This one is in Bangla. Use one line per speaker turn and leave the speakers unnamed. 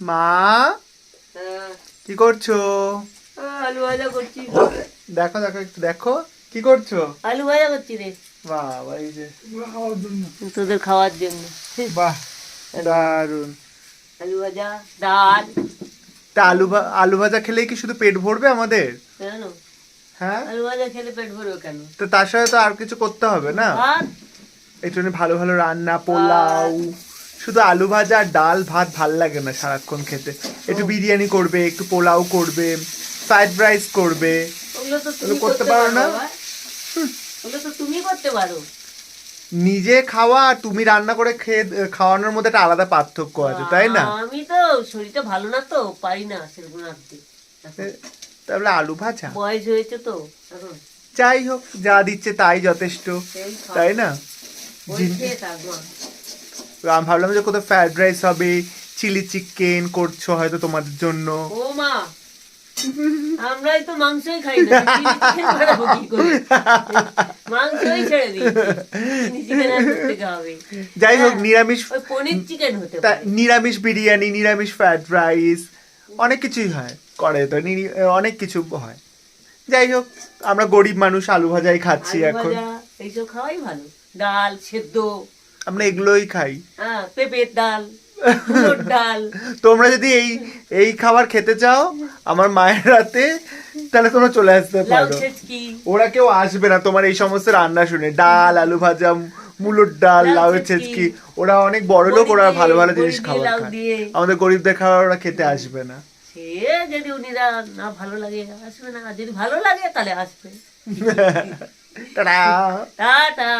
মা কি করছো?
আলু ভাজা করছি।
দেখো দেখো একটু দেখো কি করছো?
আলু ভাজা করছি রে।
বাবা এই যে
তোদের খাওয়ার জন্য।
বাহ দারুন।
আলু ভাজা, ডাল।
তা আলু ভাজা খেলেই কি শুধু পেট ভরবে আমাদের?
কেন
হ্যাঁ,
আলু ভাজা খেলে পেট ভরবে কেন?
তো তার সাথে তো আর কিছু করতে হবে না?
ভাত।
একটু ভালো ভালো রান্না, পোলাও। শুধু আলু ভাজা আর ডাল ভাত ভাল লাগে না সারাক্ষণ খেতে। একটু বিরিয়ানি করবে, একটু পোলাও করবে, ফ্রাইড রাইস করবে।
ওগুলো তো তুমি
করতে পারো না?
বাবা। ওগুলো তো তুমি করতে পারো।
নিজে খাওয়া আর তুমি রান্না করে খেয়ে খাওয়ানোর মধ্যে একটা আলাদা পার্থক্য আছে, তাই না?
আমি তো শরীরটা ভালো না তো পারি না সেরকম রাখতে।
তাহলে আলু ভাজা
বয়স হয়েছে তো এখন।
যাই হোক, যা দিচ্ছে তাই যথেষ্ট,
সেই খাও।
তাই না?
ওই খেয়ে থাক মা।
আমি ভাবলাম যে কোথাও ফ্রাইড রাইস হবে, চিলি চিকেন করছো হয়তো তোমাদের জন্য।
ও মা, আমরাই তো মাংসই খাই না, চিলি চিকেন বানাবো কি করে? মাংসই ছেড়ে দিয়েছি, চিলি চিকেন আর করতে হবে।
যাই হোক,
হ্যাঁ,
নিরামিষ
ওই পনির চিকেন হতে পারে।
নিরামিষ বিরিয়ানি, নিরামিষ ফ্রাইড রাইস, অনেক কিছুই হয় করে তো, অনেক কিছু হয়। যাই হোক, আমরা গরিব মানুষ আলু ভাজাই খাচ্ছি
আলু
এখন।
ভাজা এইসব খাওয়াই ভালো। ডাল সেদ্ধ,
আমরা এগুলোই খাই।
হ্যাঁ, পেঁপের ডাল, মুলোর ডাল।
তোমরা যদি এই এই খাবার খেতে চাও আমার মায়ের রাতে, তাহলে তোমরা চলে আসতে
লাউ
পারো।
ছেচকি।
ওরা কেউ আসবে না তোমার এই সমস্ত রান্না শুনে, ডাল, আলু ভাজা, মুলোর ডাল,
লাউ
লাউ
ছেচকি।
ছেচকি। ওরা অনেক বড় লোক, ওরা
বড়ি
ভালো
দিয়ে,
ভালো জিনিস
বড়ি দিয়ে,
খাবার
লাউ
খায়।
দিয়ে।
আমাদের গরিবদের খাবার ওরা খেতে আসবে না।
সে যদি উনিরা না ভালো লাগে আসবে না, আর যদি ভালো লাগে তাহলে আসবে।
টাটা।
টাটা।